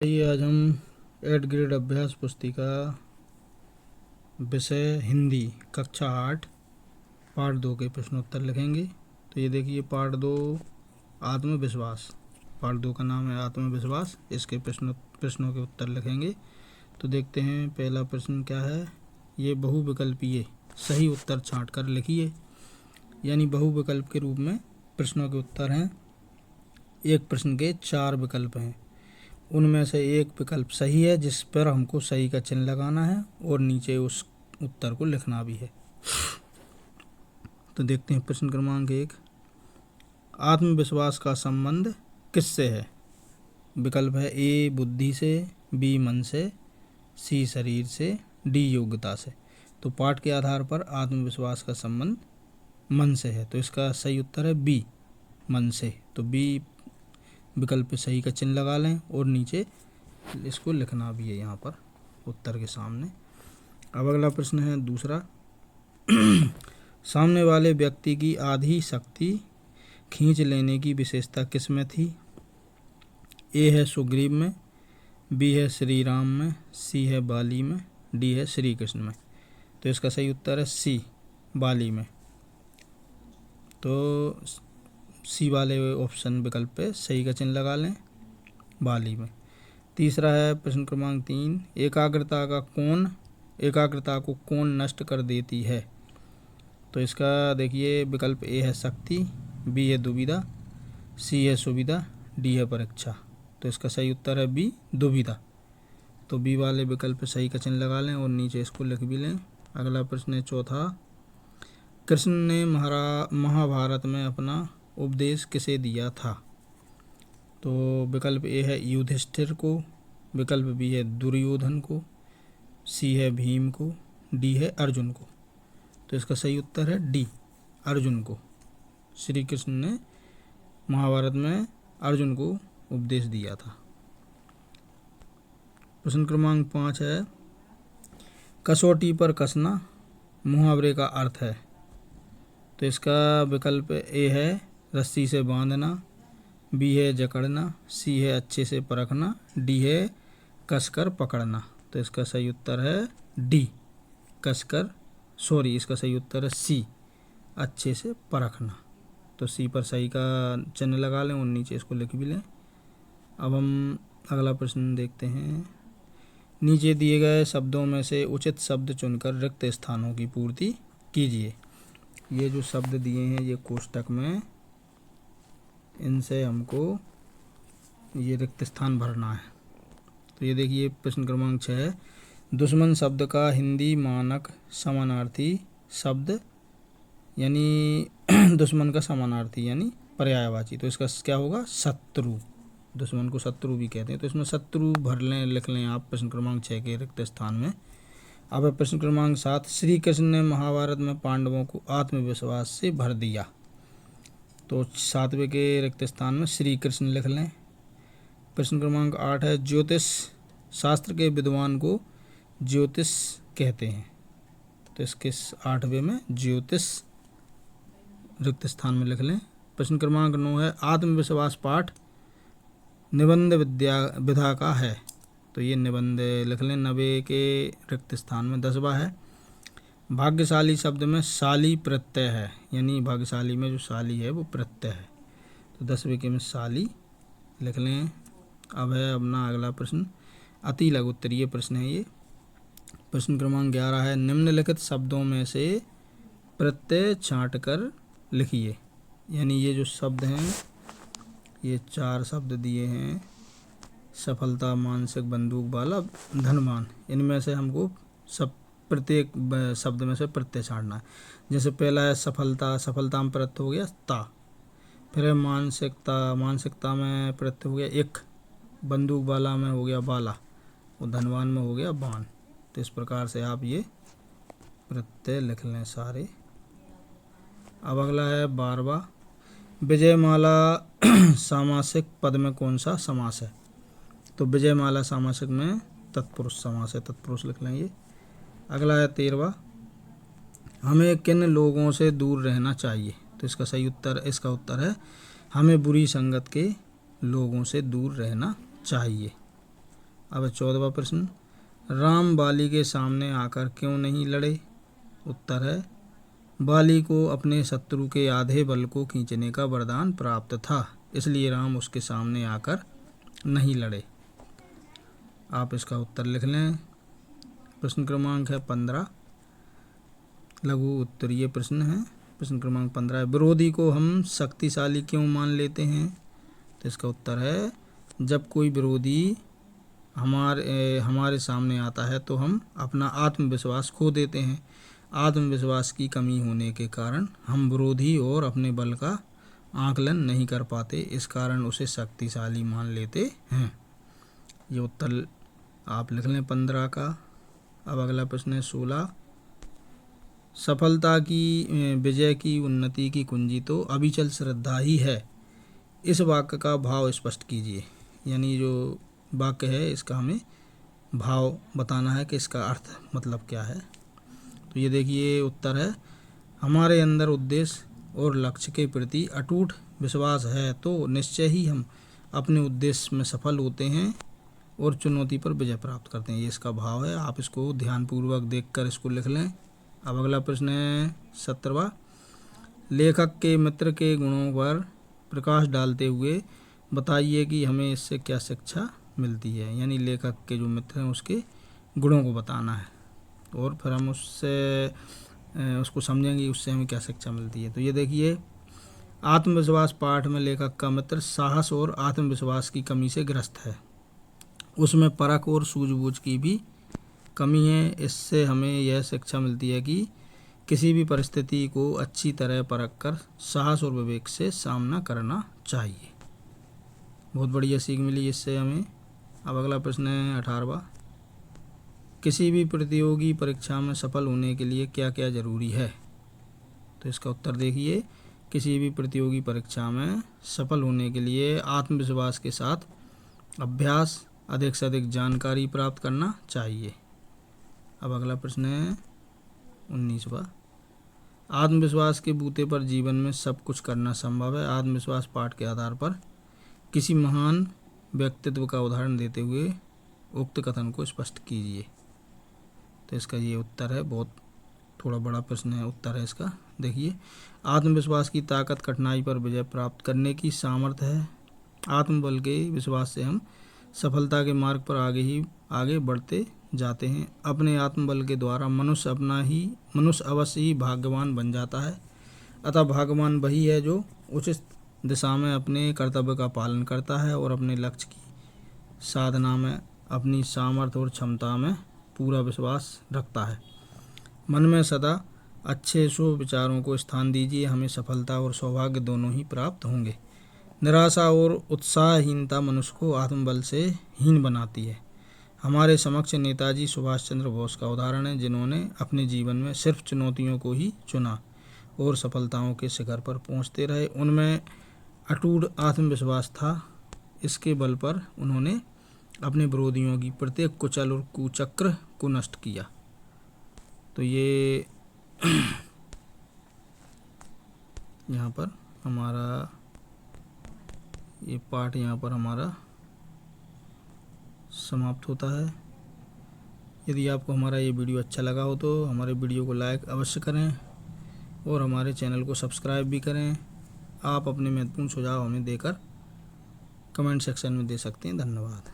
आइए आज हम 8th ग्रेड अभ्यास पुस्तिका विषय हिंदी कक्षा 8 पार्ट 2 के प्रश्नोत्तर लिखेंगे। तो ये देखिए पार्ट 2 आत्मविश्वास, पार्ट 2 का नाम है आत्मविश्वास। इसके प्रश्नों के उत्तर लिखेंगे। तो देखते हैं पहला प्रश्न क्या है। ये बहुविकल्पीय सही उत्तर छांट कर लिखिए, यानी बहुविकल्प के रूप में प्रश्नों के उत्तर हैं। एक प्रश्न के 4 विकल्प हैं, उनमें से एक विकल्प सही है जिस पर हमको सही का चिन्ह लगाना है और नीचे उस उत्तर को लिखना भी है। तो देखते हैं प्रश्न क्रमांक 1, आत्मविश्वास का संबंध किससे है। विकल्प है ए बुद्धि से, बी मन से, सी शरीर से, डी योग्यता से। तो पाठ के आधार पर आत्मविश्वास का संबंध मन से है, तो इसका सही उत्तर है बी मन से। तो बी विकल्प पे सही का चिन्ह लगा लें और नीचे इसको लिखना भी है यहाँ पर उत्तर के सामने। अब अगला प्रश्न है दूसरा, सामने वाले व्यक्ति की आधी शक्ति खींच लेने की विशेषता किस में थी। ए है सुग्रीव में, बी है श्री राम में, सी है बाली में, डी है श्री कृष्ण में। तो इसका सही उत्तर है सी बाली में। तो सी वाले ऑप्शन विकल्प पे सही का चिन्ह लगा लें, बाली में। तीसरा है प्रश्न क्रमांक 3, एकाग्रता को कौन नष्ट कर देती है। तो इसका देखिए विकल्प ए है शक्ति, बी है दुविधा, सी है सुविधा, डी है परीक्षा। तो इसका सही उत्तर है बी दुविधा। तो बी वाले विकल्प पे सही का चिन्ह लगा लें और नीचे इसको लिख भी लें। अगला प्रश्न है चौथा, कृष्ण ने महाभारत में अपना उपदेश किसे दिया था। तो विकल्प ए है युधिष्ठिर को, विकल्प बी है दुर्योधन को, सी है भीम को, डी है अर्जुन को। तो इसका सही उत्तर है डी अर्जुन को। श्री कृष्ण ने महाभारत में अर्जुन को उपदेश दिया था। प्रश्न क्रमांक 5 है, कसौटी पर कसना मुहावरे का अर्थ है। तो इसका विकल्प ए है रस्सी से बांधना, बी है जकड़ना, सी है अच्छे से परखना, डी है कसकर पकड़ना। तो इसका सही उत्तर है डी इसका सही उत्तर है सी अच्छे से परखना। तो सी पर सही का चिन्ह लगा लें और नीचे इसको लिख भी लें। अब हम अगला प्रश्न देखते हैं, नीचे दिए गए शब्दों में से उचित शब्द चुनकर रिक्त स्थानों की पूर्ति कीजिए। ये जो शब्द दिए हैं ये कोष्टक में, इनसे हमको ये रिक्त स्थान भरना है। तो ये देखिए प्रश्न क्रमांक 6, दुश्मन शब्द का हिंदी मानक समानार्थी शब्द, यानी दुश्मन का समानार्थी यानी पर्यायवाची। तो इसका क्या होगा शत्रु। दुश्मन को शत्रु भी कहते हैं। तो इसमें शत्रु भर लें, लिख लें आप प्रश्न क्रमांक 6 के रिक्त स्थान में। अब प्रश्न क्रमांक 7, श्री कृष्ण ने महाभारत में पांडवों को आत्मविश्वास से भर दिया। तो 7वें के रिक्त स्थान में श्री कृष्ण लिख लें। प्रश्न क्रमांक 8 है, ज्योतिष शास्त्र के विद्वान को ज्योतिष कहते हैं। तो इसके 8वें में ज्योतिष रिक्त स्थान में लिख लें। प्रश्न क्रमांक 9 है, आत्मविश्वास पाठ निबंध विधा का है। तो ये निबंध लिख लें 90 के रिक्त स्थान में। 10वां है, भाग्यशाली शब्द में शाली प्रत्यय है, यानी भाग्यशाली में जो शाली है वो प्रत्यय है। तो 10वें के में शाली लिख लें। अब है अपना अगला प्रश्न, अति लघु उत्तरीय प्रश्न है ये। प्रश्न क्रमांक 11 है, निम्नलिखित शब्दों में से प्रत्यय छांट कर लिखिए। यानी ये जो शब्द हैं ये 4 शब्द दिए हैं, सफलता, मानसिक, बंदूक वाला, धनवान। इनमें से हमको सब प्रत्येक शब्द में से प्रत्यय छाड़ना है। जैसे पहला है सफलता, सफलता में प्रत्यय हो गया ता। फिर है मानसिकता, मानसिकता में प्रत्यय हो गया एक। बंदूक वाला में हो गया बाला और धनवान में हो गया बान। तो इस प्रकार से आप ये प्रत्यय लिख लें सारे। अब अगला है 12वां, विजयमाला सामासिक पद में कौन सा समास है। तो विजयमाला सामासिक में तत्पुरुष समास है, तत्पुरुष लिख लें ये। अगला है 13वां, हमें किन लोगों से दूर रहना चाहिए। तो इसका उत्तर है हमें बुरी संगत के लोगों से दूर रहना चाहिए। अब 14वां प्रश्न, राम बाली के सामने आकर क्यों नहीं लड़े? उत्तर है बाली को अपने शत्रु के आधे बल को खींचने का वरदान प्राप्त था, इसलिए राम उसके सामने आकर नहीं लड़े। आप इसका उत्तर लिख लें। प्रश्न क्रमांक है 15, लघु उत्तरीय प्रश्न है। प्रश्न क्रमांक 15 है, विरोधी को हम शक्तिशाली क्यों मान लेते हैं? तो इसका उत्तर है जब कोई विरोधी हमारे सामने आता है तो हम अपना आत्मविश्वास खो देते हैं। आत्मविश्वास की कमी होने के कारण हम विरोधी और अपने बल का आकलन नहीं कर पाते, इस कारण उसे शक्तिशाली मान लेते हैं। ये उत्तर आप लिख लें 15 का। अब अगला प्रश्न है 16, सफलता की विजय की उन्नति की कुंजी तो अविचल श्रद्धा ही है, इस वाक्य का भाव स्पष्ट कीजिए। यानी जो वाक्य है इसका हमें भाव बताना है कि इसका अर्थ मतलब क्या है। तो ये देखिए उत्तर है, हमारे अंदर उद्देश्य और लक्ष्य के प्रति अटूट विश्वास है तो निश्चय ही हम अपने उद्देश्य में सफल होते हैं और चुनौती पर विजय प्राप्त करते हैं। ये इसका भाव है। आप इसको ध्यानपूर्वक देखकर इसको लिख लें। अब अगला प्रश्न है 17वां, लेखक के मित्र के गुणों पर प्रकाश डालते हुए बताइए कि हमें इससे क्या शिक्षा मिलती है। यानी लेखक के जो मित्र हैं उसके गुणों को बताना है और फिर हम उसको समझेंगे उससे हमें क्या शिक्षा मिलती है। तो ये देखिए, आत्मविश्वास पाठ में लेखक का मित्र साहस और आत्मविश्वास की कमी से ग्रस्त है, उसमें परख और सूझबूझ की भी कमी है। इससे हमें यह शिक्षा मिलती है कि किसी भी परिस्थिति को अच्छी तरह परख कर साहस और विवेक से सामना करना चाहिए। बहुत बढ़िया सीख मिली इससे हमें। अब अगला प्रश्न है 18वां, किसी भी प्रतियोगी परीक्षा में सफल होने के लिए क्या क्या जरूरी है? तो इसका उत्तर देखिए, किसी भी प्रतियोगी परीक्षा में सफल होने के लिए आत्मविश्वास के साथ अभ्यास, अधिक से अधिक जानकारी प्राप्त करना चाहिए। अब अगला प्रश्न है 19वां, आत्मविश्वास के बूते पर जीवन में सब कुछ करना संभव है। आत्मविश्वास पाठ के आधार पर किसी महान व्यक्तित्व का उदाहरण देते हुए उक्त कथन को स्पष्ट कीजिए। तो इसका ये उत्तर है, बहुत थोड़ा बड़ा प्रश्न है, उत्तर है इसका। देखिए, आत्मविश्वास की ताकत कठिनाई पर विजय प्राप्त करने की सामर्थ्य है। आत्मबल के विश्वास से हम सफलता के मार्ग पर आगे बढ़ते जाते हैं। अपने आत्मबल के द्वारा मनुष्य अवश्य ही भाग्यवान बन जाता है। अतः भाग्यवान वही है जो उचित दिशा में अपने कर्तव्य का पालन करता है और अपने लक्ष्य की साधना में अपनी सामर्थ्य और क्षमता में पूरा विश्वास रखता है। मन में सदा अच्छे शुभ विचारों को स्थान दीजिए, हमें सफलता और सौभाग्य दोनों ही प्राप्त होंगे। निराशा और उत्साहहीनता मनुष्य को आत्मबल से हीन बनाती है। हमारे समक्ष नेताजी सुभाष चंद्र बोस का उदाहरण है, जिन्होंने अपने जीवन में सिर्फ चुनौतियों को ही चुना और सफलताओं के शिखर पर पहुंचते रहे। उनमें अटूट आत्मविश्वास था, इसके बल पर उन्होंने अपने विरोधियों की प्रत्येक कुचल और कुचक्र को नष्ट किया। तो ये यहाँ पर हमारा ये पाठ यहाँ पर हमारा समाप्त होता है। यदि आपको हमारा ये वीडियो अच्छा लगा हो तो हमारे वीडियो को लाइक अवश्य करें और हमारे चैनल को सब्सक्राइब भी करें। आप अपने महत्वपूर्ण सुझाव हमें देकर कमेंट सेक्शन में दे सकते हैं। धन्यवाद।